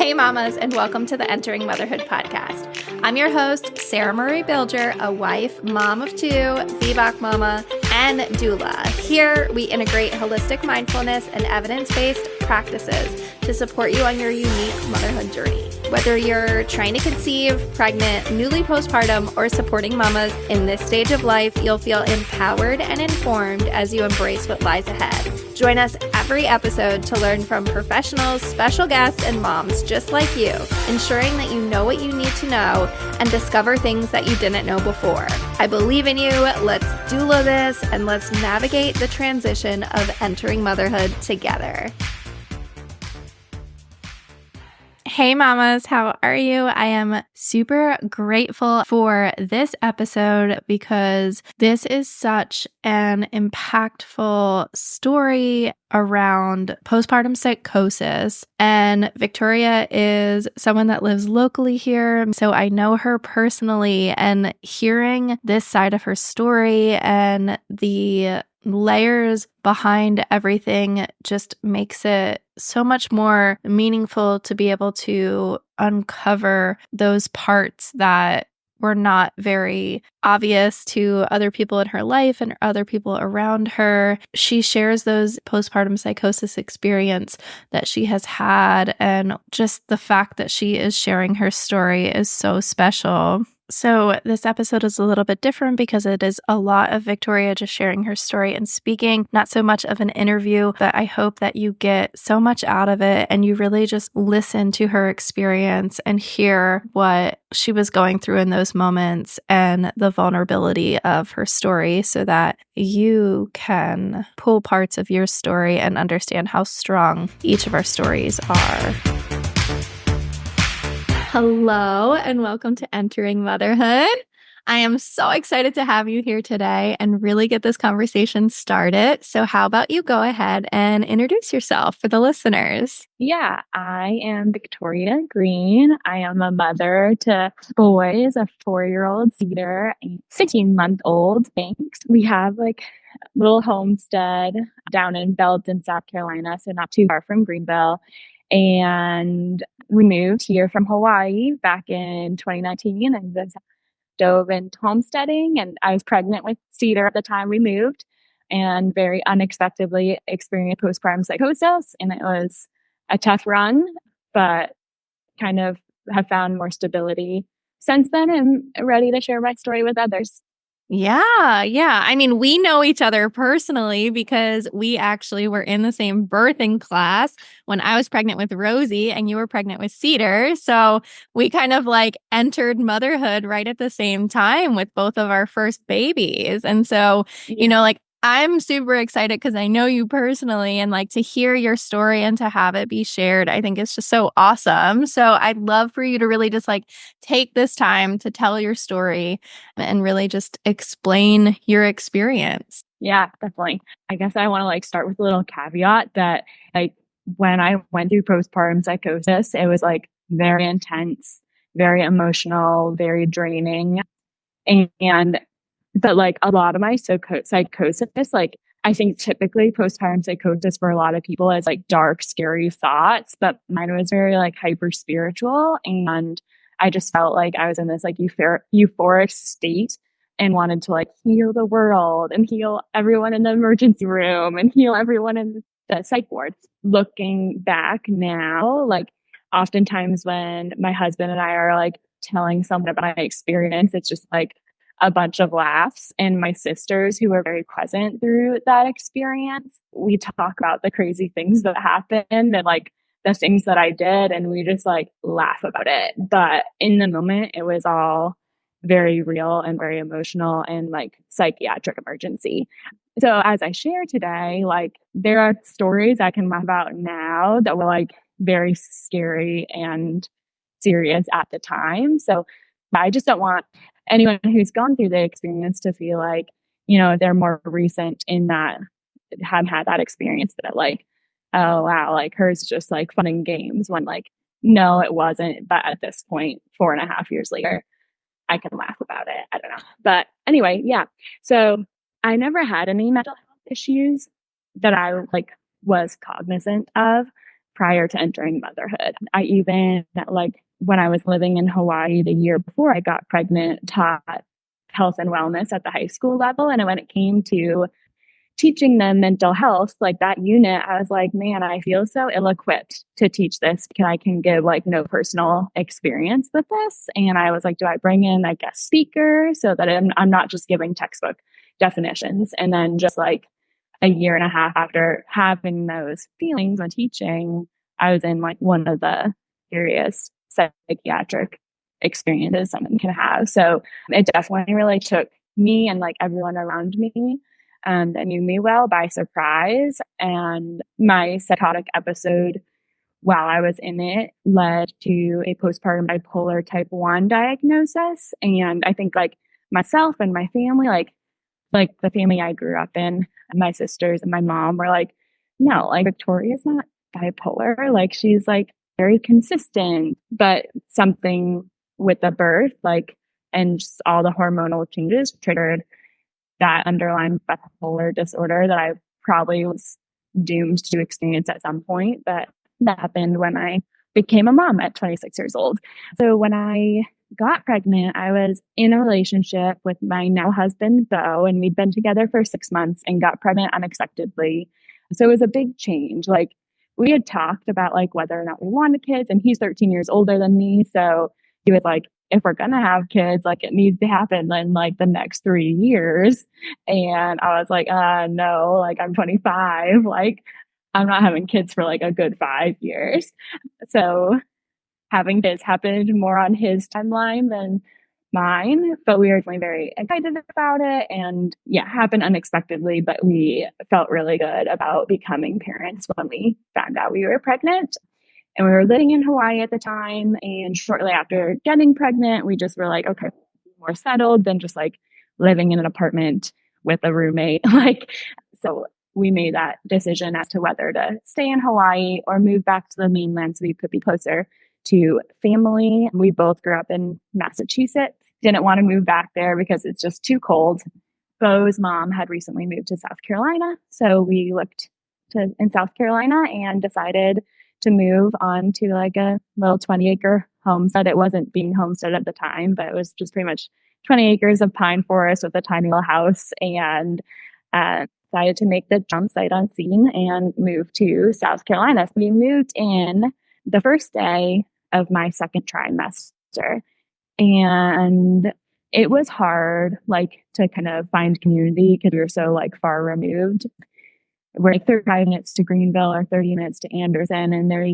Hey mamas, and welcome to the Entering Motherhood podcast. I'm your host, Sarah Marie Bilger, a wife, mom of two, VBAC mama, and doula. Here we integrate holistic mindfulness and evidence-based practices to support you on your unique motherhood journey. Whether you're trying to conceive, pregnant, newly postpartum, or supporting mamas in this stage of life, you'll feel empowered and informed as you embrace what lies ahead. Join us every episode to learn from professionals, special guests, and moms just like you, ensuring that you know what you need to know and discover things that you didn't know before. I believe in you. Let's doula this and let's navigate the transition of entering motherhood together. Hey mamas, how are you? I am super grateful for this episode because this is such an impactful story around postpartum psychosis. And Victoria is someone that lives locally here, so I know her personally, and hearing this side of her story and the layers behind everything just makes it so much more meaningful to be able to uncover those parts that were not very obvious to other people in her life and other people around her. She shares those postpartum psychosis experience that she has had, and just the fact that she is sharing her story is so special. So this episode is a little bit different because it is a lot of Victoria just sharing her story and speaking, not so much of an interview, but I hope that you get so much out of it and you really just listen to her experience and hear what she was going through in those moments and the vulnerability of her story so that you can pull parts of your story and understand how strong each of our stories are. Hello, and welcome to Entering Motherhood. I am so excited to have you here today and really get this conversation started. So how about you go ahead and introduce yourself for the listeners? Yeah, I am Victoria Greene. I am a mother to boys, a 4-year-old Cedar, a 16-month-old Banks. We have like a little homestead down in Belton, South Carolina, so not too far from Greenville. And we moved here from Hawaii back in 2019 and just dove into homesteading. And I was pregnant with Cedar at the time we moved and very unexpectedly experienced postpartum psychosis. And it was a tough run, but kind of have found more stability since then and ready to share my story with others. Yeah. I mean, we know each other personally because we actually were in the same birthing class when I was pregnant with Rosie and you were pregnant with Cedar. So we kind of like entered motherhood right at the same time with both of our first babies. And so, like, I'm super excited because I know you personally and like to hear your story and to have it be shared. I think it's just so awesome. So I'd love for you to really just like take this time to tell your story and really just explain your experience. Yeah, definitely. I guess I want to like start with a little caveat that like when I went through postpartum psychosis, it was like very intense, very emotional, very draining. And but like a lot of my psychosis, like I think typically postpartum psychosis for a lot of people is like dark, scary thoughts, but mine was very like hyper spiritual. And I just felt like I was in this like euphoric state and wanted to like heal the world and heal everyone in the emergency room and heal everyone in the psych ward. Looking back now, like oftentimes when my husband and I are like telling someone about my experience, it's just like a bunch of laughs. And my sisters, who were very present through that experience, we talk about the crazy things that happened and like the things that I did, and we just like laugh about it. But in the moment, it was all very real and very emotional and like psychiatric emergency. So as I share today, like there are stories I can laugh about now that were like very scary and serious at the time. So I just don't want anyone who's gone through the experience to feel like, they're more recent in that, have had that experience that like, oh wow, like hers just like fun and games when like, no, it wasn't. But at this point, 4.5 years later, I can laugh about it. I don't know. But anyway, yeah. So I never had any mental health issues that I like was cognizant of prior to entering motherhood. I even, like, when I was living in Hawaii the year before I got pregnant, taught health and wellness at the high school level. And when it came to teaching them mental health, like that unit, I was like, man, I feel so ill equipped to teach this because I can give like no personal experience with this. And I was like, do I bring in a guest speaker so that I'm not just giving textbook definitions? And then just like a year and a half after having those feelings when teaching, I was in like one of the serious psychiatric experiences someone can have. So it definitely really took me and like everyone around me that knew me well by surprise. And my psychotic episode while I was in it led to a postpartum bipolar type 1 diagnosis. And I think like myself and my family, like the family I grew up in, my sisters and my mom were like, no, like Victoria's not bipolar. Like she's like very consistent, but something with the birth, like, and just all the hormonal changes triggered that underlying bipolar disorder that I probably was doomed to experience at some point. But that happened when I became a mom at 26 years old. So when I got pregnant, I was in a relationship with my now husband, Bo, and we'd been together for 6 months and got pregnant unexpectedly. So it was a big change. Like we had talked about like whether or not we wanted kids, and he's 13 years older than me. So he was like, if we're going to have kids, like it needs to happen in like the next 3 years. And I was like, no, like I'm 25. Like I'm not having kids for like a good 5 years. So having kids happened more on his timeline than mine, but we were definitely very excited about it. And yeah, happened unexpectedly, but we felt really good about becoming parents when we found out we were pregnant. And we were living in Hawaii at the time. And shortly after getting pregnant, we just were like, okay, more settled than just like living in an apartment with a roommate. Like, so we made that decision as to whether to stay in Hawaii or move back to the mainland so we could be closer to family. We both grew up in Massachusetts, didn't want to move back there because it's just too cold. Bo's mom had recently moved to South Carolina. So we looked to in South Carolina and decided to move on to like a little 20-acre homestead. It wasn't being homestead at the time, but it was just pretty much 20 acres of pine forest with a tiny little house, and decided to make the jump sight unseen and move to South Carolina. So we moved in the first day of my second trimester, and it was hard, like, to kind of find community because we were so like far removed. We're like 35 minutes to Greenville or 30 minutes to Anderson, and there,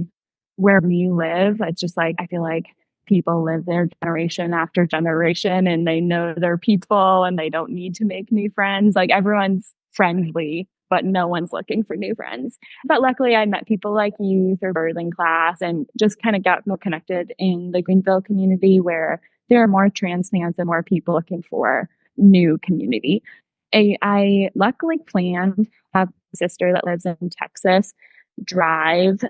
where we live, it's just like I feel like people live there generation after generation and they know their people and they don't need to make new friends. Like everyone's friendly, but no one's looking for new friends. But luckily I met people like you through birthing class and just kind of got more connected in the Greenville community where there are more transplants and more people looking for new community. I luckily planned to have a sister that lives in Texas drive,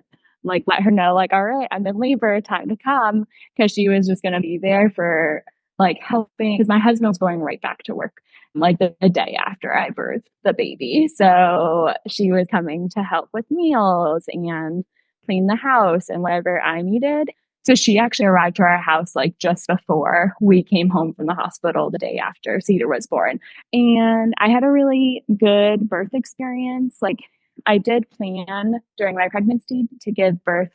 like let her know, like, all right, I'm in labor, time to come, because she was just going to be there for like helping, because my husband was going right back to work like the day after I birthed the baby. So she was coming to help with meals and clean the house and whatever I needed. So she actually arrived to our house like just before we came home from the hospital the day after Cedar was born. And I had a really good birth experience. Like I did plan during my pregnancy to give birth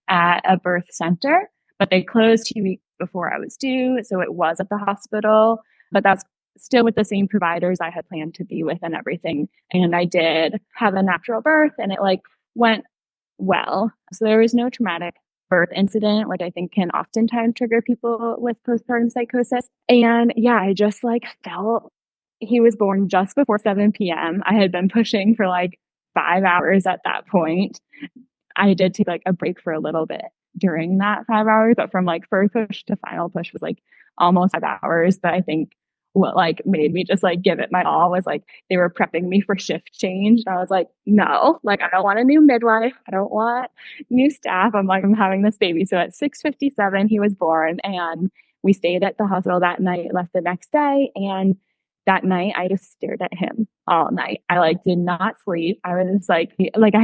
at a birth center, but they closed 2 weeks before I was due. So it was at the hospital, but that's still with the same providers I had planned to be with and everything. And I did have a natural birth and it like went well. So there was no traumatic birth incident, which I think can oftentimes trigger people with postpartum psychosis. And yeah, I just like felt he was born just before 7 p.m. I had been pushing for like 5 hours at that point. I did take like a break for a little bit during that 5 hours, but from like first push to final push was like almost 5 hours. But I think what like made me just like give it my all was like they were prepping me for shift change. And I was like, no, like I don't want a new midwife. I don't want new staff. I'm like, I'm having this baby. So at 6:57, he was born and we stayed at the hospital that night, left the next day. And that night I just stared at him all night. I like did not sleep. I was just I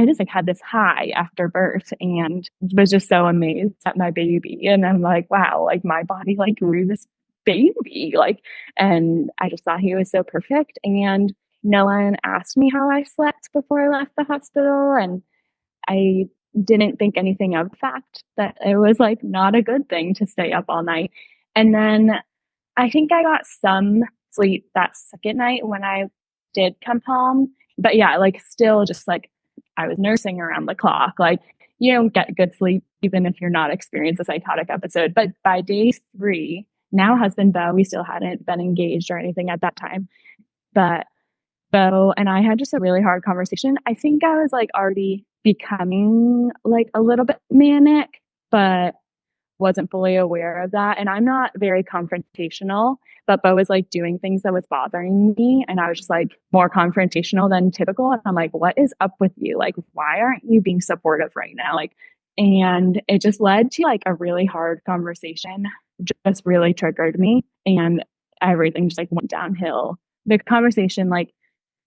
just like had this high after birth and was just so amazed at my baby. And I'm like, wow, like my body like grew this baby. Like, and I just thought he was so perfect. And no one asked me how I slept before I left the hospital. And I didn't think anything of the fact that it was like not a good thing to stay up all night. And then I think I got some sleep that second night when I did come home. But yeah, like still just like I was nursing around the clock. Like you don't get good sleep even if you're not experiencing a psychotic episode. But by day 3, now husband Bo, we still hadn't been engaged or anything at that time. But Bo and I had just a really hard conversation. I think I was like already becoming like a little bit manic, but wasn't fully aware of that. And I'm not very confrontational, but Bo was like doing things that was bothering me. And I was just like more confrontational than typical. And I'm like, what is up with you? Like, why aren't you being supportive right now? Like, and it just led to like a really hard conversation, just really triggered me. And everything just like went downhill. The conversation like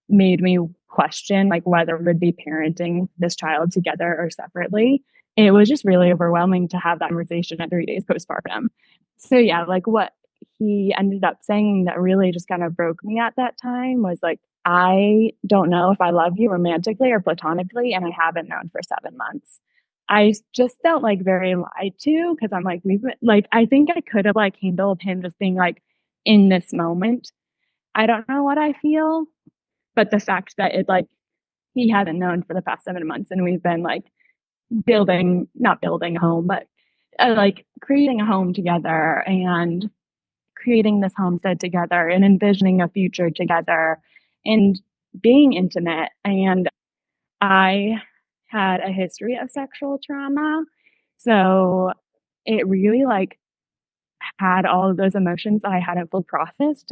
made me question like whether we'd be parenting this child together or separately. It was just really overwhelming to have that conversation at 3 days postpartum. So yeah, like what he ended up saying that really just kind of broke me at that time was like, I don't know if I love you romantically or platonically, and I haven't known for 7 months. I just felt like very lied to because I'm like, we've been, like, I think I could have like handled him just being like in this moment. I don't know what I feel, but the fact that it like he hadn't known for the past 7 months and we've been like not building a home, but like creating a home together and creating this homestead together and envisioning a future together and being intimate. And I had a history of sexual trauma. So it really like had all of those emotions I hadn't fully processed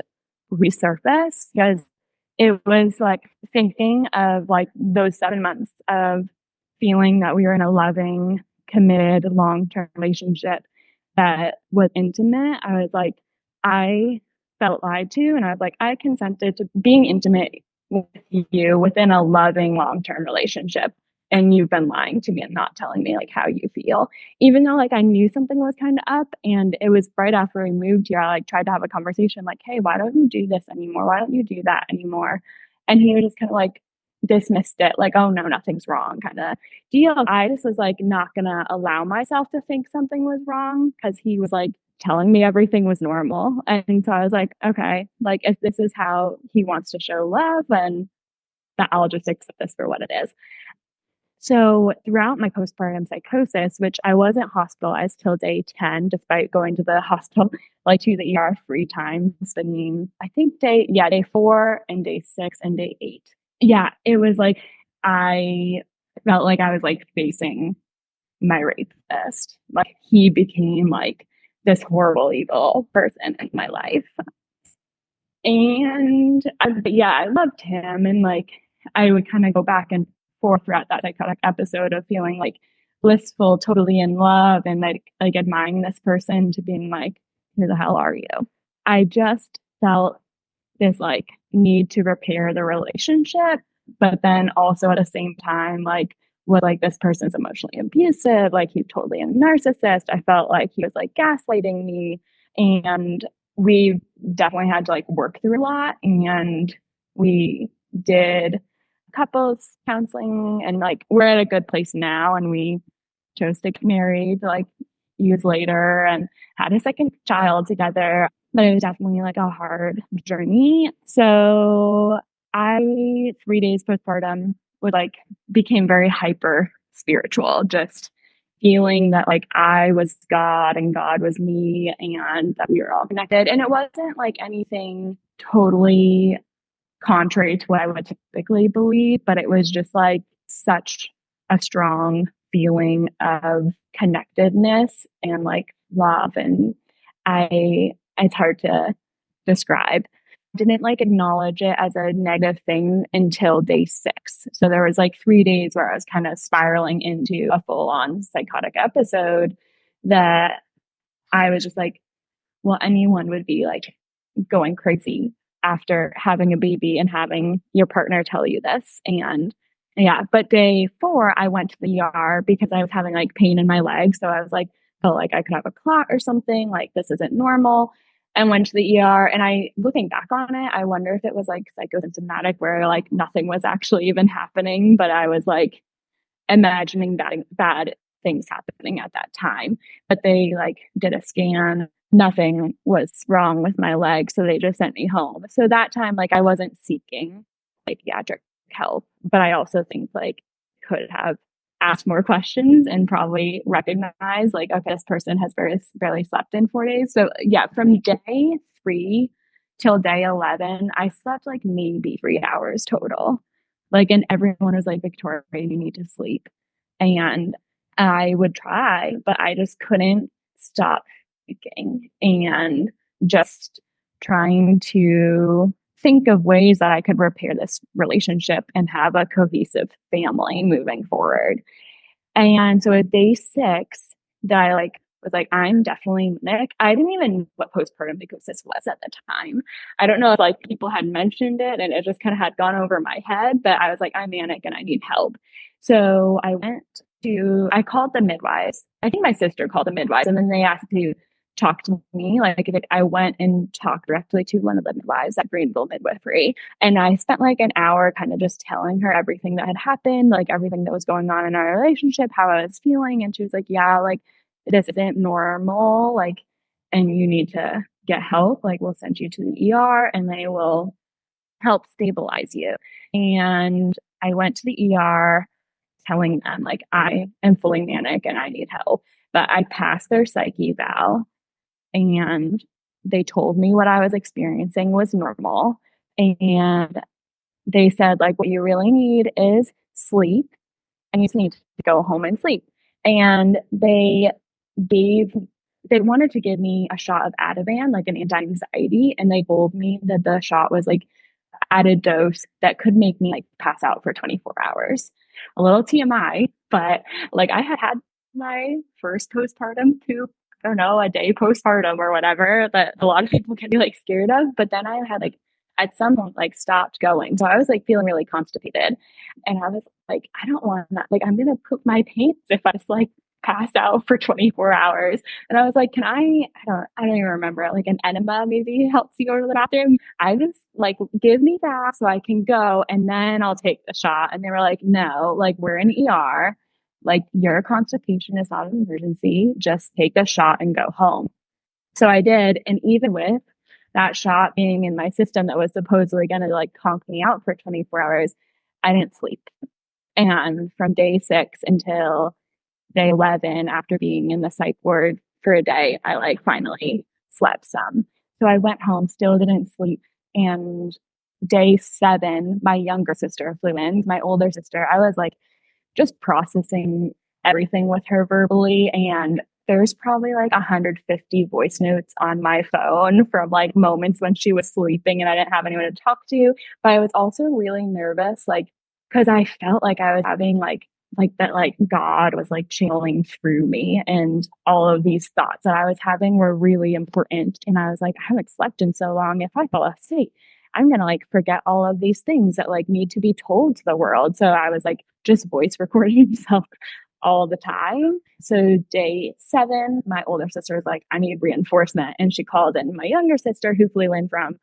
resurface because it was like thinking of like those 7 months of feeling that we were in a loving, committed, long-term relationship that was intimate. I was like, I felt lied to, and I was like, I consented to being intimate with you within a loving, long-term relationship. And you've been lying to me and not telling me like how you feel. Even though like I knew something was kind of up, and it was right after we moved here, I like tried to have a conversation like, hey, why don't you do this anymore? Why don't you do that anymore? And he was just kind of like dismissed it, like, oh no, nothing's wrong kind of deal. I just was like not gonna allow myself to think something was wrong because he was like telling me everything was normal. And so I was like, okay, like if this is how he wants to show love, then that I'll just accept this for what it is. So throughout my postpartum psychosis, which I wasn't hospitalized till day 10, despite going to the hospital, like to the ER 3 times, between I think day 4 and day 6 and day 8. Yeah, it was like I felt like I was like facing my rapist. Like he became like this horrible, evil person in my life. And yeah, I loved him. And like I would kind of go back and forth throughout that psychotic episode of feeling like blissful, totally in love, and like admiring this person to being like, who the hell are you? I just felt this like need to repair the relationship, but then also at the same time, like was like this person's emotionally abusive, like he's totally a narcissist. I felt like he was like gaslighting me, and we definitely had to like work through a lot. And we did couples counseling, and like we're at a good place now, and we chose to get married like years later and had a second child together. But it was definitely like a hard journey. So I 3 days postpartum would like became very hyper spiritual, just feeling that like I was God and God was me and that we were all connected. And it wasn't like anything totally contrary to what I would typically believe, but it was just like such a strong feeling of connectedness and like love. And it's hard to describe. Didn't like acknowledge it as a negative thing until day 6. So there was like 3 days where I was kind of spiraling into a full on psychotic episode that I was just like, well, anyone would be like going crazy after having a baby and having your partner tell you this. And yeah, but day 4, I went to the ER because I was having like pain in my leg. So I was like, felt like I could have a clot or something, like this isn't normal. And went to the ER. And I, looking back on it, I wonder if it was like psychosymptomatic where like nothing was actually even happening, but I was like imagining bad things happening at that time. But they like did a scan, nothing was wrong with my leg, so they just sent me home. So that time, like, I wasn't seeking like pediatric help, but I also think like could have asked more questions and probably recognize like, okay, this person has barely slept in 4 days. So yeah, from day 3 till day 11, I slept like maybe 3 hours total. Like, and everyone was like, Victoria, you need to sleep. And I would try, but I just couldn't stop thinking and just trying to think of ways that I could repair this relationship and have a cohesive family moving forward. And so at day 6, that I like was like, I'm definitely manic. I didn't even know what postpartum psychosis was at the time. I don't know if like people had mentioned it and it just kind of had gone over my head, but I was like, I'm manic and I need help. So I called the midwives. I think my sister called the midwives, and then they asked to talk to me. Like I went and talked directly to one of the midwives at Greenville Midwifery. And I spent like an hour kind of just telling her everything that had happened, like everything that was going on in our relationship, how I was feeling. And she was like, yeah, like this isn't normal. Like, and you need to get help. Like, we'll send you to the ER and they will help stabilize you. And I went to the ER telling them, like, I am fully manic and I need help. But I passed their psych eval and they told me what I was experiencing was normal. And they said, like, what you really need is sleep and you just need to go home and sleep. And gave, they wanted to give me a shot of Ativan, like an anti-anxiety. And they told me that the shot was like added dose that could make me like pass out for 24 hours. A little TMI, but like I had my first postpartum poop, I don't know, a day postpartum or whatever that a lot of people can be like scared of. But then I had like at some point like stopped going. So I was like feeling really constipated. And I was like, I don't want that. Like I'm gonna poop my pants if I just like pass out for 24 hours. And I was like, can I don't even remember, like an enema maybe helps you go to the bathroom. I just like, give me that so I can go and then I'll take the shot. And they were like, no, like we're in ER. Like your constipation is not an emergency. Just take the shot and go home. So I did. And even with that shot being in my system that was supposedly going to like conk me out for 24 hours, I didn't sleep. And from day 6 until day 11, after being in the psych ward for a day, I like finally slept some. So I went home, still didn't sleep. And day 7, my younger sister flew in, my older sister. I was like just processing everything with her verbally. And there's probably like 150 voice notes on my phone from like moments when she was sleeping and I didn't have anyone to talk to. But I was also really nervous, like, because I felt like I was having like that, like God was like channeling through me and all of these thoughts that I was having were really important. And I was like, I haven't slept in so long. If I fall asleep, I'm going to like forget all of these things that like need to be told to the world. So I was like just voice recording myself all the time. So day 7, my older sister was like, I need reinforcement. And she called in my younger sister who flew in from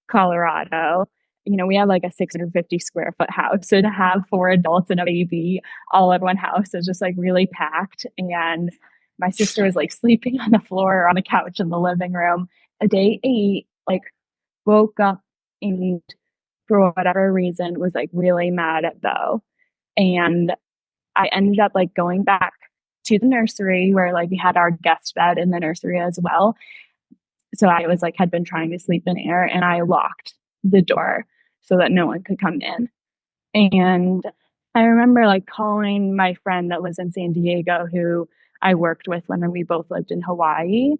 Colorado. You know, we have like a 650 square foot house. So to have 4 adults and a baby all in one house is just like really packed. And my sister was like sleeping on the floor or on the couch in the living room. A day 8, like woke up and for whatever reason was like really mad at Bo. And I ended up like going back to the nursery where like we had our guest bed in the nursery as well. So I was like, had been trying to sleep in air and I locked the door so that no one could come in. And I remember like calling my friend that lives in San Diego, who I worked with when we both lived in Hawaii.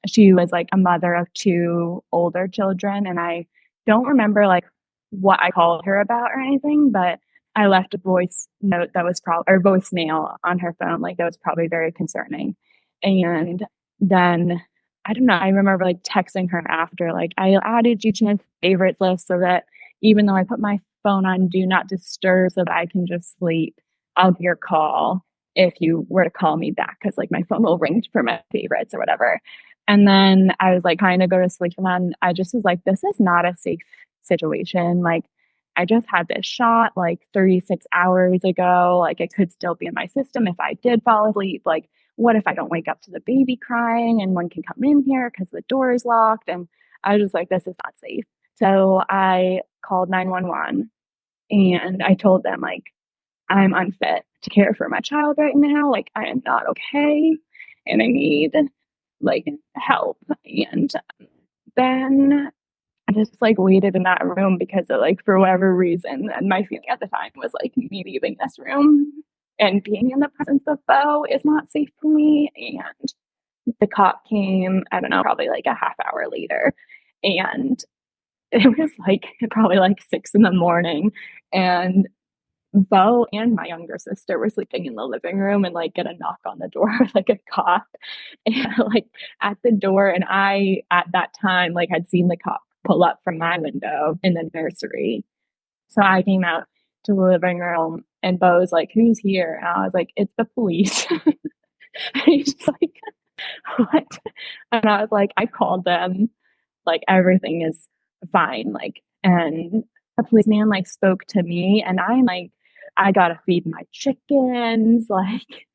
She was like a mother of 2 older children. And I don't remember like what I called her about or anything, but I left a voice note that was probably, or voicemail on her phone, like that was probably very concerning. And then I don't know. I remember like texting her after, like, I added you to my favorites list so that even though I put my phone on do not disturb so that I can just sleep, I'll give your call if you were to call me back because like my phone will ring for my favorites or whatever. And then I was like trying to go to sleep. And then I just was like, this is not a safe situation. Like, I just had this shot like 36 hours ago. Like, it could still be in my system if I did fall asleep. Like, what if I don't wake up to the baby crying and one can come in here because the door is locked? And I was just like, this is not safe. So I called 911 and I told them, like, I'm unfit to care for my child right now. Like, I am not okay and I need like help. And then I just like waited in that room because of, like, for whatever reason, and my feeling at the time was like me leaving this room and being in the presence of Bo is not safe for me. And the cop came, I don't know, probably like a half hour later. And it was like probably like 6 in the morning. And Bo and my younger sister were sleeping in the living room and like get a knock on the door with like a cop and like at the door. And I, at that time, like had seen the cop pull up from my window in the nursery. So I came out to the living room and Bo was like, who's here? And I was like, it's the police. And he's like, what? And I was like, I called them. Like, everything is fine. Like, and a policeman like spoke to me and I'm like, I gotta feed my chickens. Like,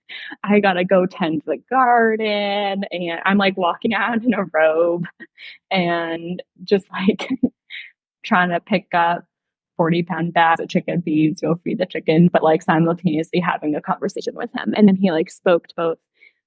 I gotta go tend the garden. And I'm like walking out in a robe and just like trying to pick up 40-pound bags of chicken feeds, go feed the chickens, but like simultaneously having a conversation with him. And then he like spoke to both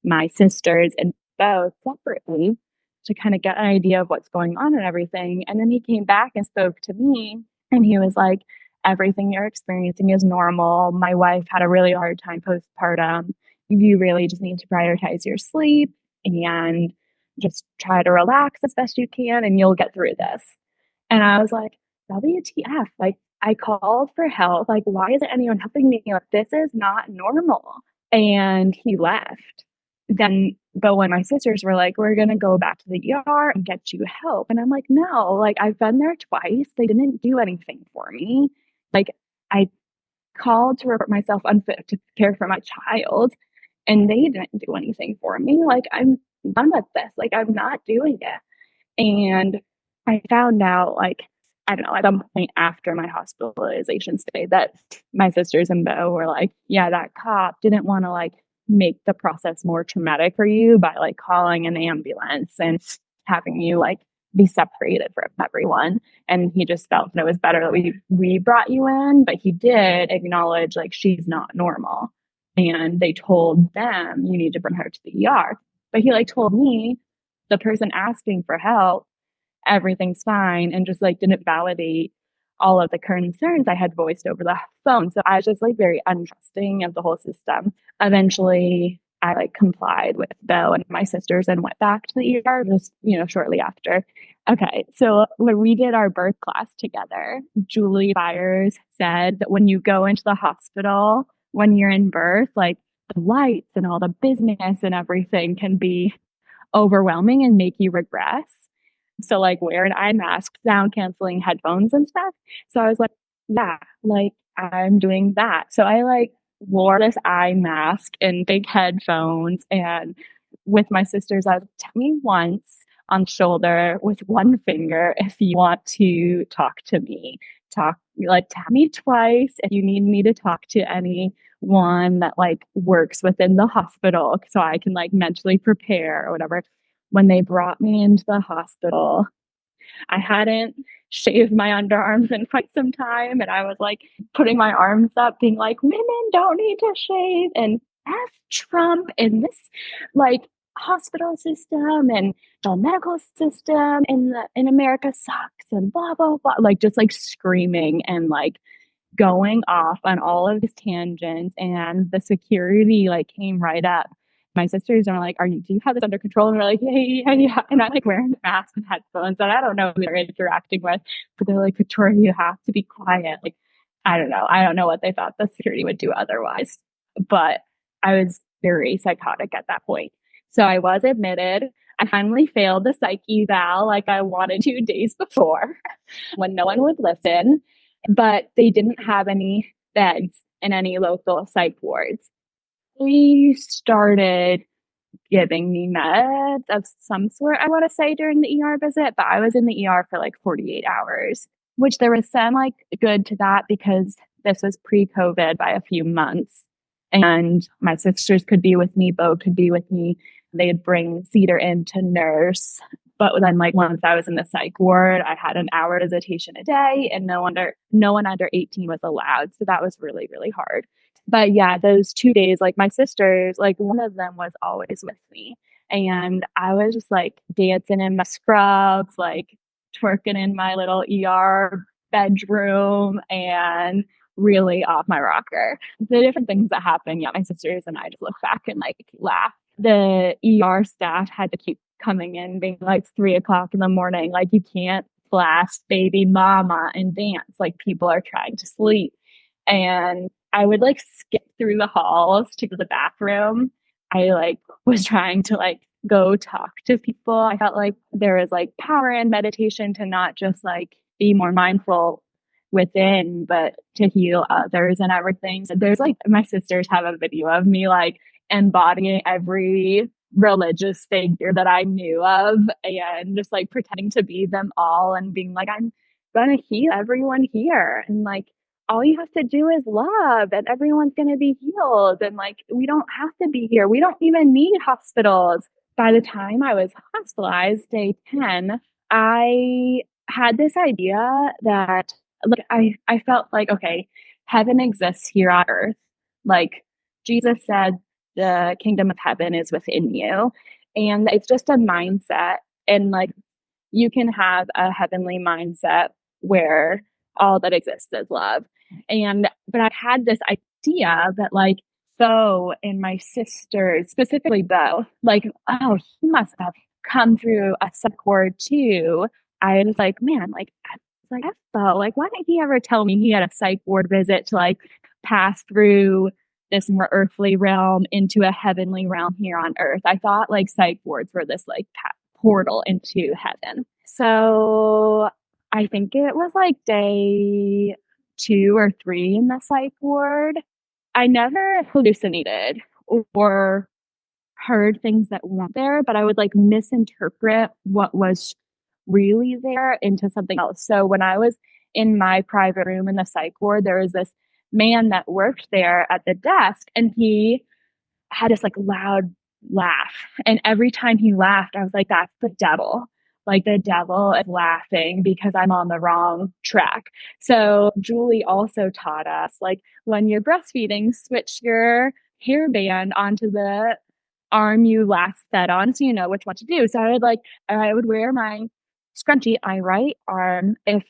my sisters and both separately to kind of get an idea of what's going on and everything. And then he came back and spoke to me and he was like, everything you're experiencing is normal. My wife had a really hard time postpartum. You really just need to prioritize your sleep and just try to relax as best you can and you'll get through this. And I was like, WTF? Like, I called for help. Like, why isn't anyone helping me? Like, this is not normal. And he left. Then Bo and my sisters were like, we're going to go back to the ER and get you help. And I'm like, no, like, I've been there twice. They didn't do anything for me. Like, I called to report myself unfit to care for my child, and they didn't do anything for me. Like, I'm done with this. Like, I'm not doing it. And I found out, like, I don't know, at some point after my hospitalization stay, that my sisters and Bo were like, yeah, that cop didn't want to like make the process more traumatic for you by like calling an ambulance and having you like be separated from everyone. And he just felt that it was better that we brought you in, but he did acknowledge like she's not normal. And they told them you need to bring her to the ER. But he like told me, the person asking for help, everything's fine, and just like didn't validate all of the concerns I had voiced over the phone. So I was just like very untrusting of the whole system. Eventually, I like complied with Bo and my sisters and went back to the ER just, shortly after. Okay, so when we did our birth class together, Julie Byers said that when you go into the hospital, when you're in birth, like the lights and all the business and everything can be overwhelming and make you regress. So like wear an eye mask, sound canceling headphones and stuff. So I was like, yeah, like I'm doing that. So I like wore this eye mask and big headphones. And with my sisters, I was like, tap me once on shoulder with one finger if you want to talk to me. Tap me twice if you need me to talk to anyone that like works within the hospital so I can like mentally prepare or whatever. When they brought me into the hospital, I hadn't shaved my underarms in quite some time. And I was like putting my arms up, being like, women don't need to shave. And F Trump and this like hospital system and the medical system in America sucks and blah, blah, blah. Like just like screaming and like going off on all of these tangents. And the security like came right up. My sisters are like, do you have this under control? And we're like, yeah. And I'm like wearing a mask and headphones and I don't know who they're interacting with, but they're like, Victoria, you have to be quiet. Like, I don't know. I don't know what they thought the security would do otherwise, but I was very psychotic at that point. So I was admitted. I finally failed the psych eval like I wanted 2 days before when no one would listen, but they didn't have any beds in any local psych wards. We started giving me meds of some sort, I want to say, during the ER visit, but I was in the ER for like 48 hours, which there was some like good to that because this was pre-COVID by a few months. And my sisters could be with me, Bo could be with me. They'd bring Cedar in to nurse. But then like once I was in the psych ward, I had an hour visitation a day and no one under 18 was allowed. So that was really, really hard. But yeah, those 2 days, like my sisters, like one of them was always with me. And I was just like dancing in my scrubs, like twerking in my little ER bedroom and really off my rocker. The different things that happened, yeah, my sisters and I just look back and like laugh. The ER staff had to keep coming in, being like 3 o'clock in the morning, like you can't blast baby mama and dance, like people are trying to sleep. And I would like skip through the halls to the bathroom. I like was trying to like go talk to people. I felt like there was like power in meditation to not just like be more mindful within, but to heal others and everything. So there's like my sisters have a video of me like embodying every religious figure that I knew of and just like pretending to be them all and being like, I'm gonna heal everyone here. And like all you have to do is love and everyone's going to be healed. And like, we don't have to be here. We don't even need hospitals. By the time I was hospitalized, day 10, I had this idea that like, I felt like, okay, heaven exists here on earth. Like Jesus said, the kingdom of heaven is within you. And it's just a mindset. And like, you can have a heavenly mindset where all that exists is love. But I had this idea that like Bo and my sisters, specifically Bo, like, oh, he must have come through a psych ward too. I was like, man, like, that's Bo. Like, why didn't he ever tell me he had a psych ward visit to like pass through this more earthly realm into a heavenly realm here on earth? I thought like psych wards were this like portal into heaven. So I think it was like day 2 or 3 in the psych ward. I never hallucinated or heard things that weren't there, but I would like misinterpret what was really there into something else. So when I was in my private room in the psych ward, there was this man that worked there at the desk and he had this like loud laugh. And every time he laughed, I was like, that's the devil. Like the devil is laughing because I'm on the wrong track. So Julie also taught us like when you're breastfeeding, switch your hairband onto the arm you last fed on so you know which one to do. So I would wear my scrunchie on my right arm if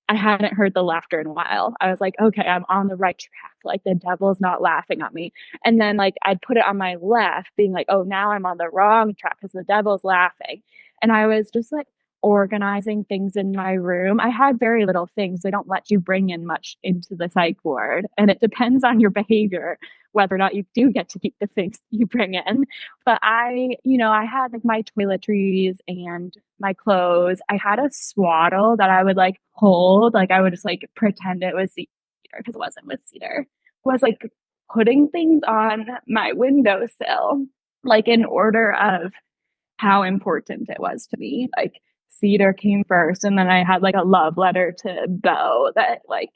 I hadn't heard the laughter in a while. I was like, okay, I'm on the right track. Like the devil's not laughing at me. And then like I'd put it on my left, being like, oh, now I'm on the wrong track because the devil's laughing. And I was just like organizing things in my room. I had very little things. They don't let you bring in much into the psych ward. And it depends on your behavior, whether or not you do get to keep the things you bring in. But I had like my toiletries and my clothes. I had a swaddle that I would like hold. Like I would just like pretend it was Cedar because it wasn't with Cedar. Was like putting things on my windowsill, like in order of how important it was to me. Like Cedar came first, and then I had like a love letter to Bo that like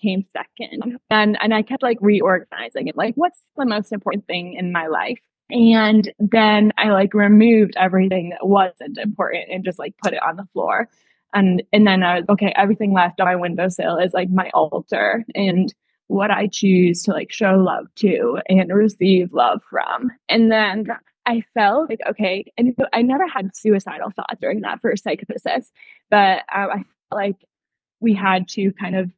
came second. And I kept like reorganizing it. Like, what's the most important thing in my life? And then I like removed everything that wasn't important and just like put it on the floor. And then I was okay, everything left on my windowsill is like my altar and what I choose to like show love to and receive love from. And then I felt like, okay, and I never had suicidal thoughts during that first psychosis, but I felt like we had to kind of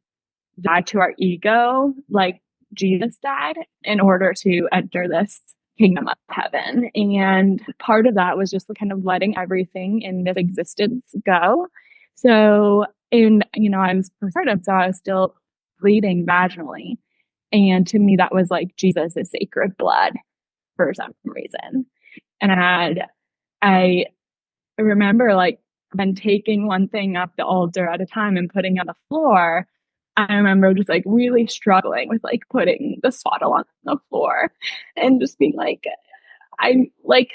die to our ego, like Jesus died, in order to enter this kingdom of heaven. And part of that was just kind of letting everything in this existence go. So, I was postpartum, so I was still bleeding vaginally. And to me, that was like Jesus' sacred blood for some reason. And I I remember like then taking one thing up the altar at a time and putting it on the floor. I remember just like really struggling with like putting the swaddle on the floor and just being like, I like,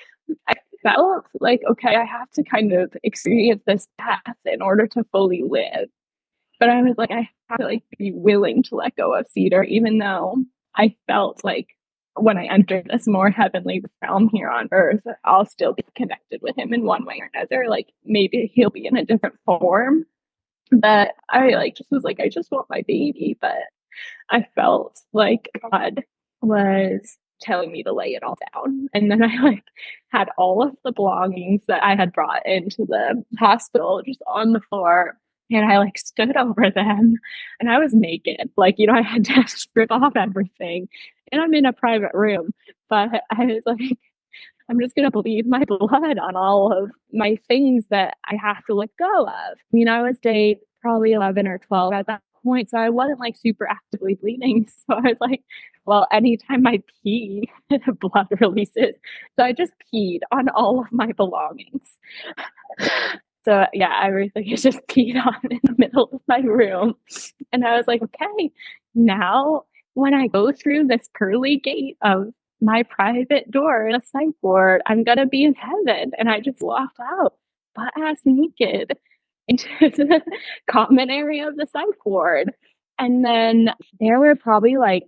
I felt like, okay, I have to kind of experience this path in order to fully live. But I was like, I have to like be willing to let go of Cedar, even though I felt like when I entered this more heavenly realm here on earth, I'll still be connected with him in one way or another. Like maybe he'll be in a different form. But I like just was like, I just want my baby. But I felt like God was telling me to lay it all down. And then I like had all of the belongings that I had brought into the hospital just on the floor. And I like stood over them and I was naked. Like, I had to strip off everything. And I'm in a private room. But I was like, I'm just going to bleed my blood on all of my things that I have to let go of. I was day probably 11 or 12 at that point. So I wasn't like super actively bleeding. So I was like, well, anytime I pee, the blood releases. So I just peed on all of my belongings. So yeah, everything is just peed on in the middle of my room. And I was like, okay, now when I go through this pearly gate of my private door in a psych ward, I'm gonna be in heaven. And I just walked out butt ass naked into the common area of the psych ward. And then there were probably like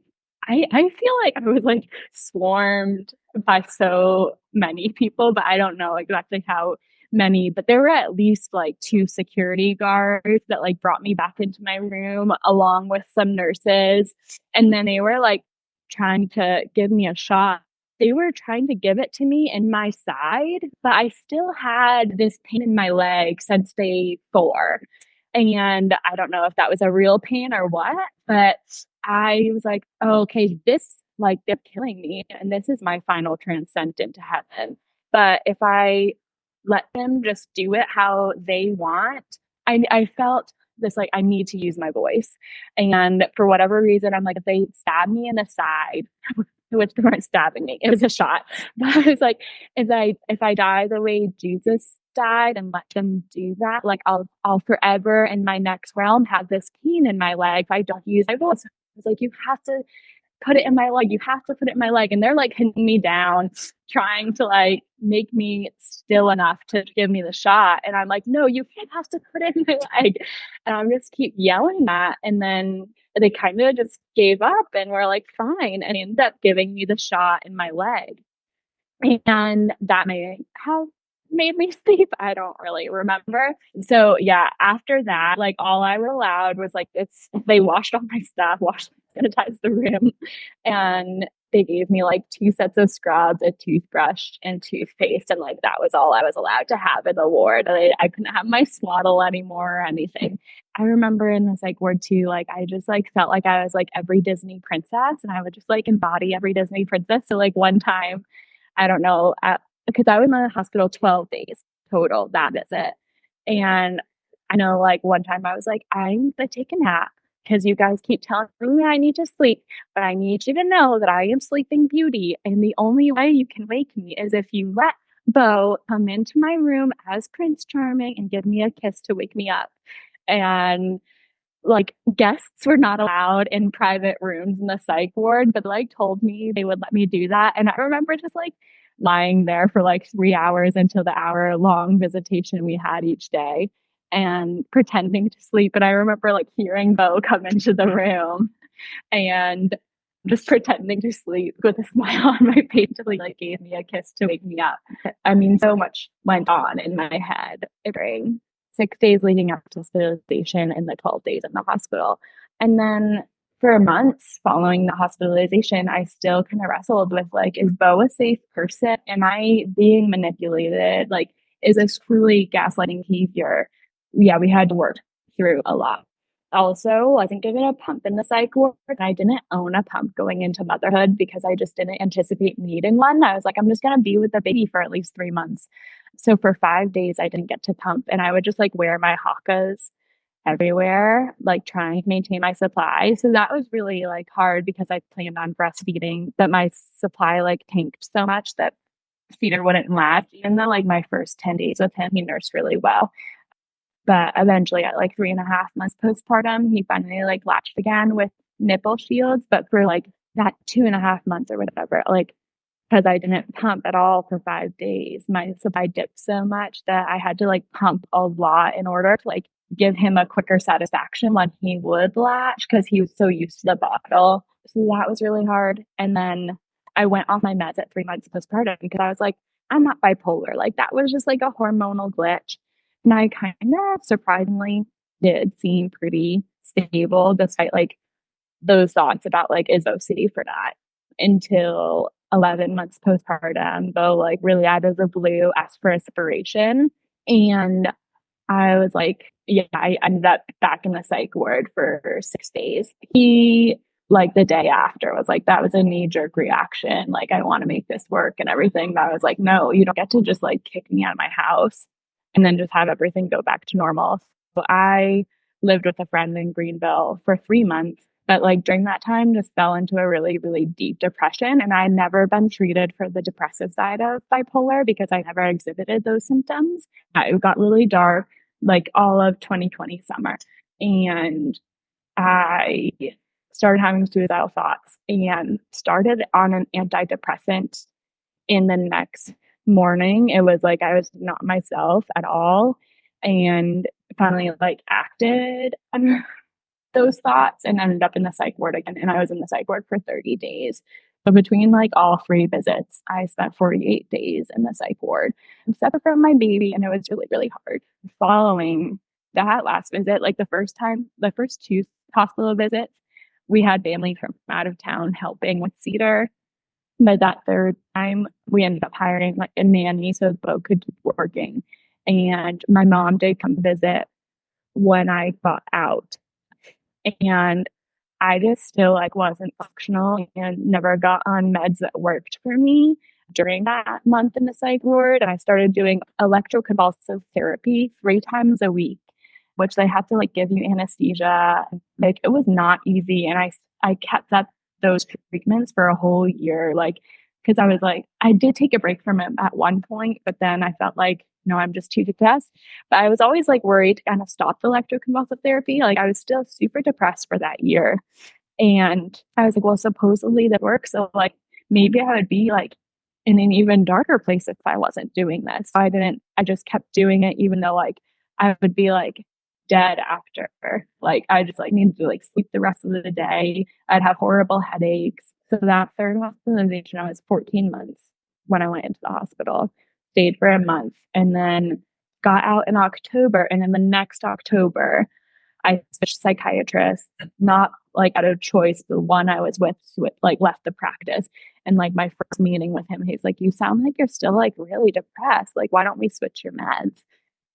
I feel like I was like swarmed by so many people, but I don't know exactly how many, but there were at least like two security guards that like brought me back into my room along with some nurses. And then they were like trying to give me a shot. They were trying to give it to me in my side, but I still had this pain in my leg since day 4. And I don't know if that was a real pain or what, but I was like, oh, okay, this, like, they're killing me. And this is my final transcent into heaven. But if I let them just do it how they want, I felt this, like, I need to use my voice. And for whatever reason, I'm like, if they stab me in the side, which they weren't stabbing me, it was a shot. But I was like, if I die the way Jesus died and let them do that, like I'll forever in my next realm have this pain in my leg if I don't use my voice. I was like, you have to put it in my leg. You have to put it in my leg. And they're like hitting me down, trying to like make me still enough to give me the shot. And I'm like, no, you have to put it in my leg. And I'm just keep yelling that. And then they kind of just gave up and were like, fine. And ended up giving me the shot in my leg. And that may have made me sleep. I don't really remember. So yeah, after that, like all I was allowed was like they washed all my stuff, sanitized the room, and they gave me like 2 sets of scrubs, a toothbrush, and toothpaste, and like that was all I was allowed to have in the ward. I couldn't have my swaddle anymore or anything. I remember in the psych ward too, like I just like felt like I was like every Disney princess, and I would just like embody every Disney princess. So like one time, I don't know, because I was in the hospital 12 days total that visit. And I know like one time I was like, I'm going to take a nap because you guys keep telling me I need to sleep, but I need you to know that I am Sleeping Beauty. And the only way you can wake me is if you let Bo come into my room as Prince Charming and give me a kiss to wake me up. And like guests were not allowed in private rooms in the psych ward, but like told me they would let me do that. And I remember just like lying there for like 3 hours until the hour-long visitation we had each day and pretending to sleep. And I remember like hearing Bo come into the room and just pretending to sleep with a smile on my face until he like gave me a kiss to wake me up. I mean, so much went on in my head during 6 days leading up to hospitalization and the 12 days in the hospital. And then for months following the hospitalization, I still kind of wrestled with like, is Bo a safe person? Am I being manipulated? Like, is this truly gaslighting behavior? Yeah, we had to work through a lot. Also, wasn't given a pump in the psych ward. And I didn't own a pump going into motherhood because I just didn't anticipate needing one. I was like, I'm just going to be with the baby for at least 3 months. So for 5 days, I didn't get to pump. And I would just like wear my hakas everywhere, like trying to maintain my supply. So that was really like hard because I planned on breastfeeding, but my supply like tanked so much that Cedar wouldn't latch, even though like my first 10 days with him, he nursed really well. But eventually at like 3.5 months postpartum, he finally like latched again with nipple shields. But for like that 2.5 months or whatever, like because I didn't pump at all for 5 days, my supply dipped so much that I had to like pump a lot in order to like give him a quicker satisfaction when he would latch because he was so used to the bottle. So that was really hard. And then I went off my meds at 3 months postpartum because I was like, I'm not bipolar. Like that was just like a hormonal glitch. And I kind of surprisingly did seem pretty stable despite like those thoughts about like, is OC for that until 11 months postpartum, though, like really out of the blue, asked for a separation. And I was like, yeah, I ended up back in the psych ward for 6 days. He, like the day after, was like, that was a knee jerk reaction. Like, I want to make this work and everything. But I was like, no, you don't get to just like kick me out of my house and then just have everything go back to normal. So I lived with a friend in Greenville for 3 months. But like during that time, just fell into a really, really deep depression. And I had never been treated for the depressive side of bipolar because I never exhibited those symptoms. It got really dark like all of 2020 summer. And I started having suicidal thoughts and started on an antidepressant in the next morning. It was like I was not myself at all. And finally like acted on those thoughts and ended up in the psych ward again. And I was in the psych ward for 30 days. So between like all 3 visits, I spent 48 days in the psych ward, separate from my baby. And it was really, really hard. Following that last visit, like the first two hospital visits, we had family from out of town helping with Cedar. But that third time, we ended up hiring like a nanny so both could keep working. And my mom did come visit when I got out. And I just still like wasn't functional and never got on meds that worked for me during that month in the psych ward. And I started doing electroconvulsive therapy 3 times a week, which they had to like give you anesthesia. Like it was not easy. And I kept up those treatments for a whole year. Like, because I was like, I did take a break from it at one point, but then I felt like, no, I'm just too depressed. But I was always like worried to kind of stop the electroconvulsive therapy. Like I was still super depressed for that year. And I was like, well, supposedly that works. So like maybe I would be like in an even darker place if I wasn't doing this. So I just kept doing it, even though like I would be like dead after. Like I just like needed to like sleep the rest of the day. I'd have horrible headaches. So that third hospitalization, I was 14 months when I went into the hospital, stayed for a month, and then got out in October. And then the next October, I switched psychiatrists, not like out of choice. The one I was with like left the practice. And like my first meeting with him, he's like, you sound like you're still like really depressed. Like, why don't we switch your meds?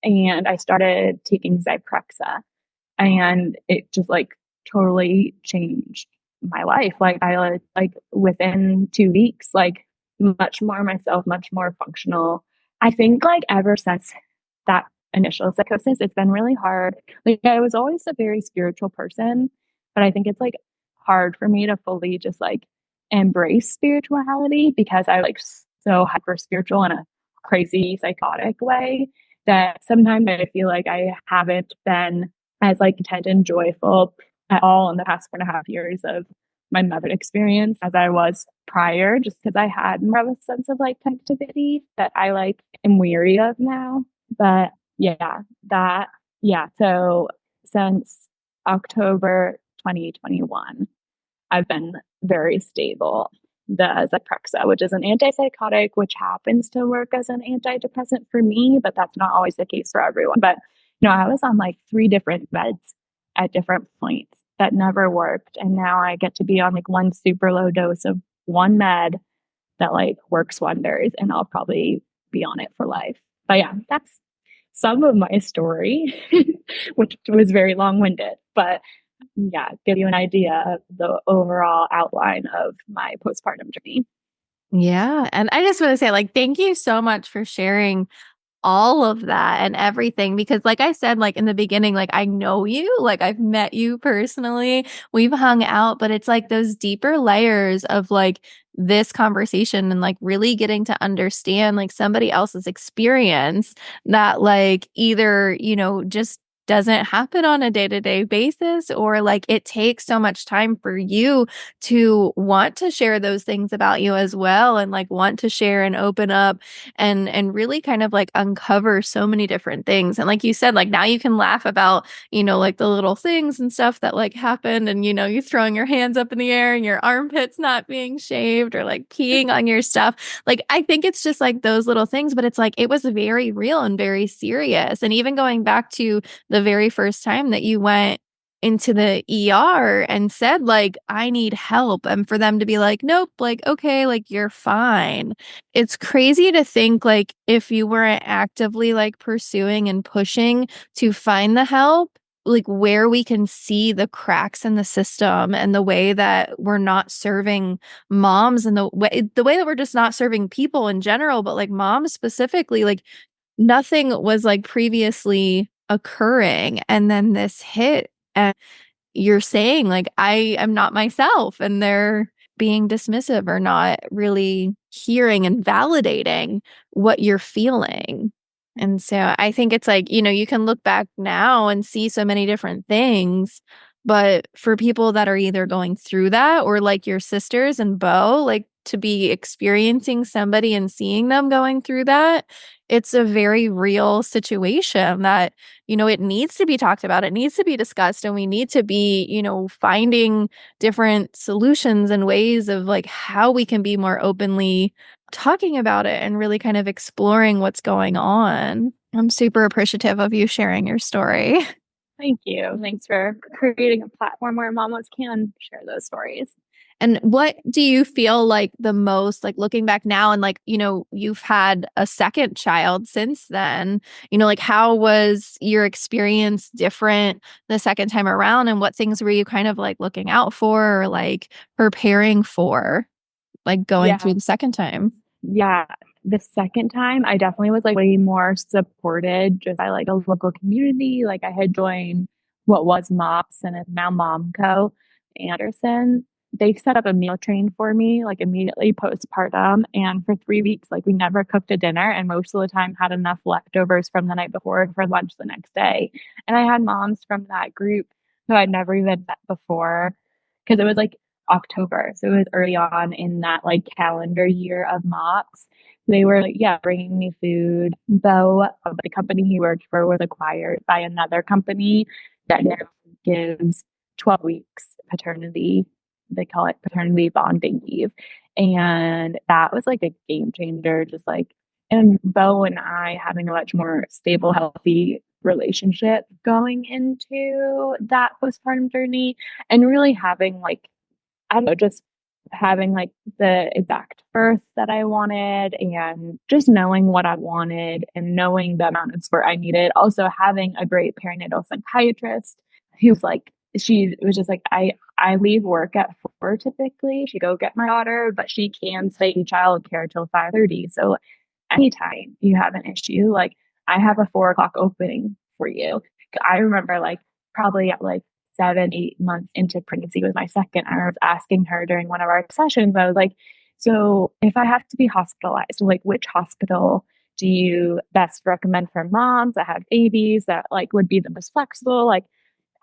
And I started taking Zyprexa, and it just like totally changed my life. Like I like within 2 weeks, like much more myself, much more functional. I think like ever since that initial psychosis, it's been really hard. Like I was always a very spiritual person, but I think it's like hard for me to fully just like embrace spirituality because I like so hyper spiritual in a crazy psychotic way that sometimes I feel like I haven't been as like content and joyful at all in the past 4.5 years of my mother experience as I was prior, just because I had more of a sense of like connectivity that I like am weary of now. But yeah. So since October 2021, I've been very stable. The Zyprexa, which is an antipsychotic, which happens to work as an antidepressant for me, but that's not always the case for everyone. But I was on like 3 different meds at different points that never worked, and now I get to be on like one super low dose of one med that like works wonders, and I'll probably be on it for life. But yeah, that's some of my story, which was very long winded, but yeah, give you an idea of the overall outline of my postpartum journey. Yeah. And I just want to say, like, thank you so much for sharing all of that and everything because like I said like in the beginning like I know you like I've met you personally, we've hung out, but it's like those deeper layers of like this conversation and like really getting to understand like somebody else's experience that like either just doesn't happen on a day-to-day basis or like it takes so much time for you to want to share those things about you as well and like want to share and open up and really kind of like uncover so many different things. And like you said, like now you can laugh about, like the little things and stuff that like happened and you throwing your hands up in the air and your armpits not being shaved or like peeing on your stuff. Like I think it's just like those little things, but it's like it was very real and very serious. And even going back to the very first time that you went into the ER and said like I need help and for them to be like nope like okay like you're fine. It's crazy to think like if you weren't actively like pursuing and pushing to find the help like where we can see the cracks in the system and the way that we're not serving moms and the way that we're just not serving people in general but like moms specifically like nothing was like previously occurring and then this hit and you're saying like I am not myself and they're being dismissive or not really hearing and validating what you're feeling. And so I think it's like, you can look back now and see so many different things, but for people that are either going through that or like your sisters and Bo, like to be experiencing somebody and seeing them going through that, it's a very real situation that it needs to be talked about. It needs to be discussed. And we need to be, finding different solutions and ways of like how we can be more openly talking about it and really kind of exploring what's going on. I'm super appreciative of you sharing your story. Thank you. Thanks for creating a platform where mamas can share those stories. And what do you feel like the most, like looking back now and like, you've had a second child since then, like how was your experience different the second time around and what things were you kind of like looking out for or like preparing for, like going through Yeah. the second time? Yeah. The second time, I definitely was like way more supported just by like a local community. Like I had joined what was MOPS and is now MomCo Anderson. They set up a meal train for me like immediately postpartum. And for 3 weeks, like we never cooked a dinner and most of the time had enough leftovers from the night before for lunch the next day. And I had moms from that group who I'd never even met before because it was like October. So it was early on in that like calendar year of MOPS. They were like, yeah, bringing me food. Though the company he worked for was acquired by another company that now gives 12 weeks paternity. They call it paternity bonding leave. And that was like a game changer, just like, and Bo and I having a much more stable, healthy relationship going into that postpartum journey and really having like I don't know, just having like the exact birth that I wanted and just knowing what I wanted and knowing the amount of support I needed. Also having a great perinatal psychiatrist who's like, she was just like, I leave work at 4 typically. She go get my daughter, but she can stay in childcare till 5:30. So anytime you have an issue, like I have a 4 o'clock opening for you. I remember like probably at like 7, 8 months into pregnancy with my second, I was asking her during one of our sessions, I was like, so if I have to be hospitalized, like which hospital do you best recommend for moms that have babies that like would be the most flexible? Like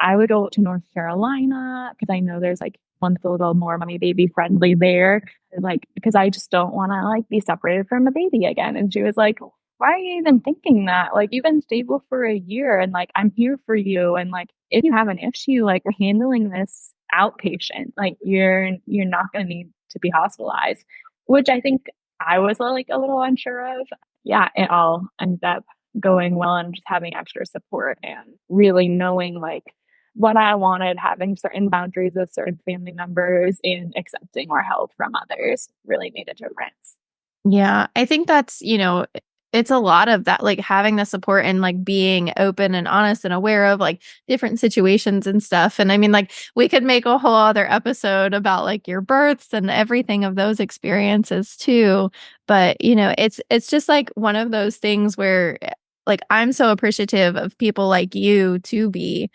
I would go to North Carolina because I know there's like one that's a little more mommy baby friendly there. Like, because I just don't want to like be separated from a baby again. And she was like, why are you even thinking that? Like, you've been stable for a year and like, I'm here for you. And like, if you have an issue, like we're handling this outpatient, like you're not going to need to be hospitalized, which I think I was like a little unsure of. Yeah, it all ended up going well and just having extra support and really knowing like what I wanted, having certain boundaries with certain family members and accepting more help from others really made a difference. Yeah, I think that's, It's a lot of that, like, having the support and, like, being open and honest and aware of, like, different situations and stuff, and I mean, like, we could make a whole other episode about, like, your births and everything of those experiences too, but, it's just, like, one of those things where, like, I'm so appreciative of people like you to be,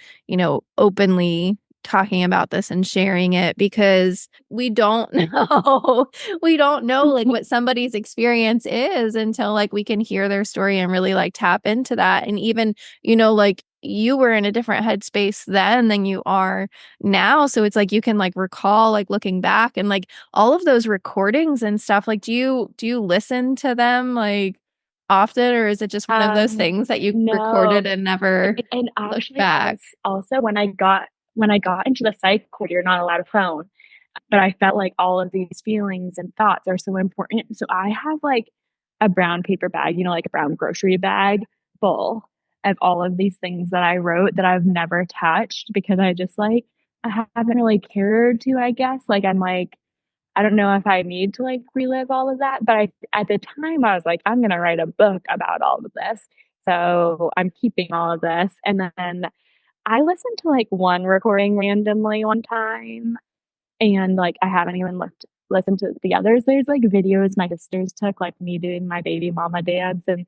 openly talking about this and sharing it because we don't know we don't know, like, what somebody's experience is until, like, we can hear their story and really, like, tap into that, and even, like, you were in a different headspace then than you are now, so it's like you can, like, recall, like, looking back and, like, all of those recordings and stuff, like, do you listen to them, like, often, or is it just one of those Um, things that you no, recorded and never and looked actually, I back? was also when I got into the psych ward, you're not allowed a phone, but I felt like all of these feelings and thoughts are so important. So I have like a brown paper bag, like a brown grocery bag full of all of these things that I wrote that I've never touched because I haven't really cared to, I guess. Like I'm like, I don't know if I need to like relive all of that, but at the time I was like, I'm gonna write a book about all of this. So I'm keeping all of this. And then I listened to like one recording randomly one time and like I haven't even listened to the others. There's like videos my sisters took, like me doing my baby mama dance and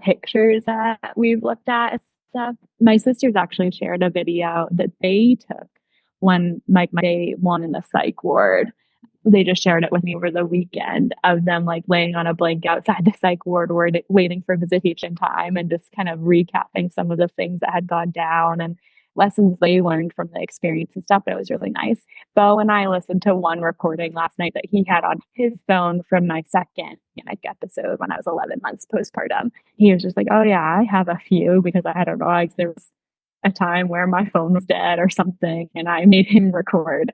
pictures that we've looked at and stuff. My sisters actually shared a video that they took when like my day one in the psych ward. They just shared it with me over the weekend of them like laying on a blanket outside the psych ward waiting for visitation time and just kind of recapping some of the things that had gone down and lessons they learned from the experience and stuff. But it was really nice. Bo and I listened to one recording last night that he had on his phone from my second manic episode when I was 11 months postpartum. He was just like, oh, yeah, I have a few because I don't know, like there was a time where my phone was dead or something and I made him record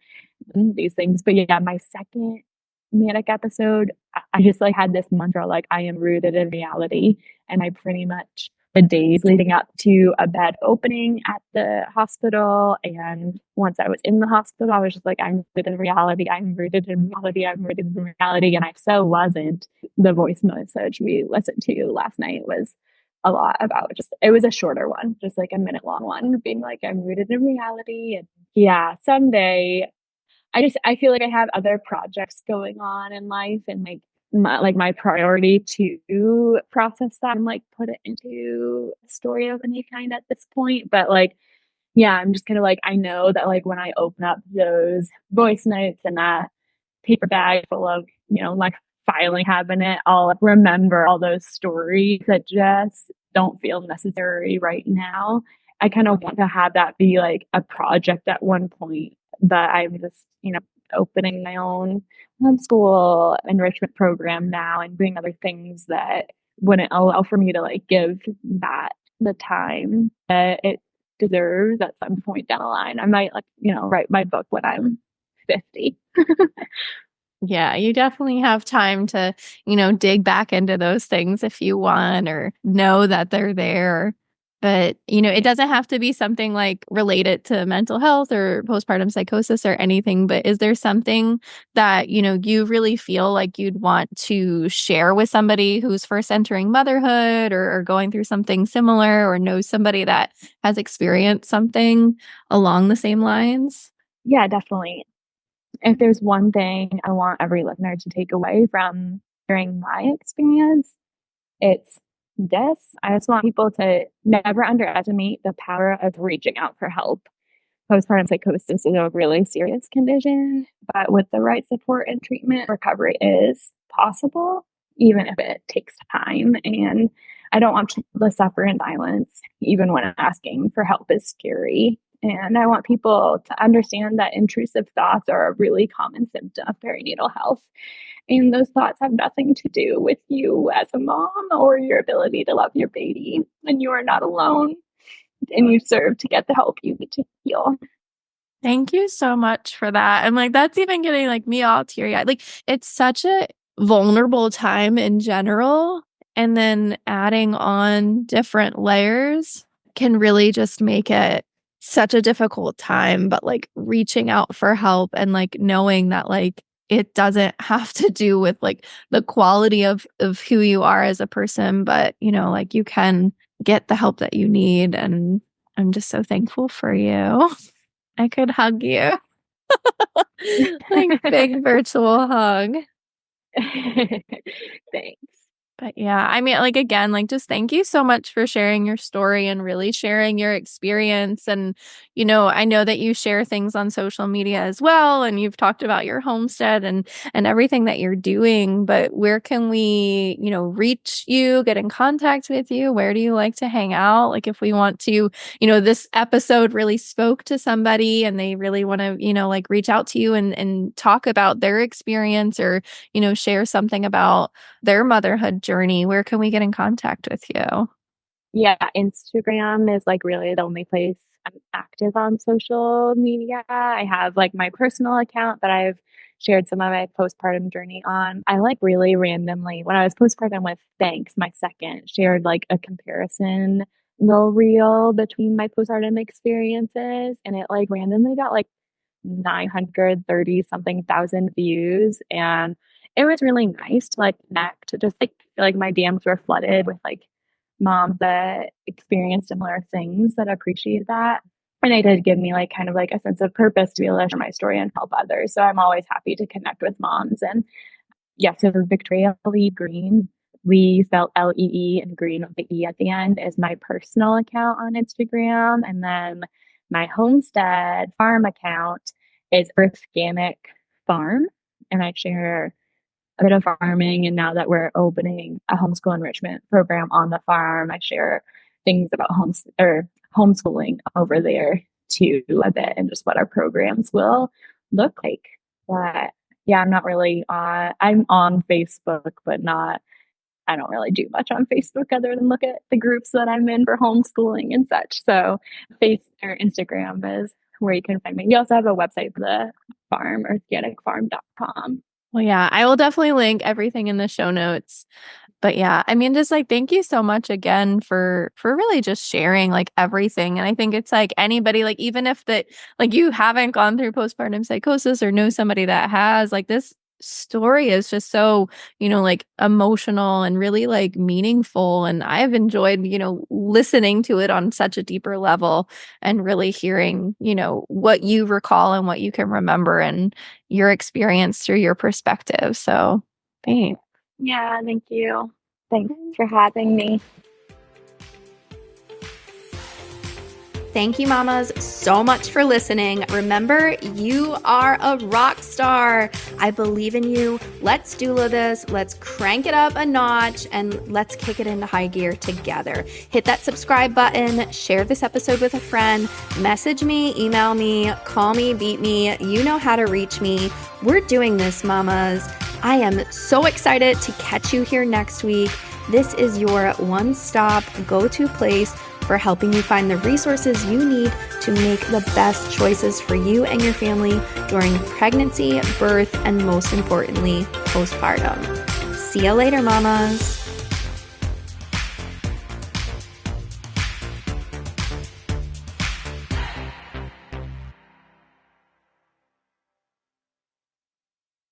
these things. But yeah, my second manic episode, I just like had this mantra like I am rooted in reality. And I pretty much the days leading up to a bed opening at the hospital. And once I was in the hospital, I was just like, I'm rooted in reality. I'm rooted in reality. I'm rooted in reality. And I so wasn't. The voice message we listened to last night was a lot about just, it was a shorter one, just like a minute long one, being like, I'm rooted in reality. And yeah, someday I feel like I have other projects going on in life and my priority to process that and like put it into a story of any kind at this point. But like, yeah, I'm just kind of like, I know that like when I open up those voice notes and that paper bag full of, like filing cabinet, I'll remember all those stories that just don't feel necessary right now. I kind of want to have that be like a project at one point that I'm just, opening my own homeschool enrichment program now and doing other things that wouldn't allow for me to like give that the time that it deserves at some point down the line. I might like, write my book when I'm 50. Yeah, you definitely have time to, dig back into those things if you want or know that they're there. But, it doesn't have to be something like related to mental health or postpartum psychosis or anything. But is there something that, you really feel like you'd want to share with somebody who's first entering motherhood or going through something similar or knows somebody that has experienced something along the same lines? Yeah, definitely. If there's one thing I want every listener to take away from during my experience, it's this. I just want people to never underestimate the power of reaching out for help. Postpartum psychosis is a really serious condition, but with the right support and treatment, recovery is possible, even if it takes time. And I don't want people to suffer in silence, even when asking for help is scary. And I want people to understand that intrusive thoughts are a really common symptom of perinatal health. And those thoughts have nothing to do with you as a mom or your ability to love your baby. And you are not alone. And you serve to get the help you need to heal. Thank you so much for that. And like that's even getting like me all teary-eyed. Like it's such a vulnerable time in general. And then adding on different layers can really just make it such a difficult time. But like reaching out for help and like knowing that like it doesn't have to do with like the quality of who you are as a person, but you know, like you can get the help that you need. And I'm just so thankful for you. I could hug you. Like big virtual hug. Thanks. But yeah, I mean, like, again, like, just thank you so much for sharing your story and really sharing your experience. And, you know, I know that you share things on social media as well, and you've talked about your homestead and everything that you're doing. But where can we, you know, reach you, get in contact with you? Where do you like to hang out? Like, if we want to, you know, this episode really spoke to somebody and they really want to, you know, like reach out to you and talk about their experience or, you know, share something about their motherhood journey, where can we get in contact with you? Yeah, Instagram is like really the only place I'm active on social media. I have like my personal account that I've shared some of my postpartum journey on. I like really randomly, when I was postpartum with Thanks, my second, shared like a comparison little reel between my postpartum experiences. And it like randomly got like 930 something thousand views. And it was really nice to like connect, to just like feel like my DMs were flooded with like moms that experienced similar things that appreciate that. And it did give me like kind of like a sense of purpose to be able to share my story and help others. So I'm always happy to connect with moms. And yeah, so Victoria Lee Greene, Lee spelled Lee and Green with the E at the end, is my personal account on Instagram. And then my homestead farm account is Organic Farm. And I share a bit of farming. And now that we're opening a homeschool enrichment program on the farm, I share things about homeschooling over there too a bit, and just what our programs will look like. But yeah, I'm on Facebook, but I don't really do much on Facebook other than look at the groups that I'm in for homeschooling and such. So Instagram is where you can find me. We also have a website for the farm, organicfarm.com. Well, yeah, I will definitely link everything in the show notes. But yeah, I mean, just like thank you so much again for really just sharing like everything. And I think it's like anybody, like even if that like you haven't gone through postpartum psychosis or know somebody that has, like this story is just so, you know, like emotional and really like meaningful. And I've enjoyed, you know, listening to it on such a deeper level and really hearing, you know, what you recall and what you can remember and your experience through your perspective. So thanks. Yeah, thank you. Thanks for having me. Thank you, mamas, so much for listening. Remember, you are a rock star. I believe in you. Let's doula this. Let's crank it up a notch and let's kick it into high gear together. Hit that subscribe button, share this episode with a friend, message me, email me, call me, beat me. You know how to reach me. We're doing this, mamas. I am so excited to catch you here next week. This is your one-stop go-to place for helping you find the resources you need to make the best choices for you and your family during pregnancy, birth, and most importantly, postpartum. See you later, mamas.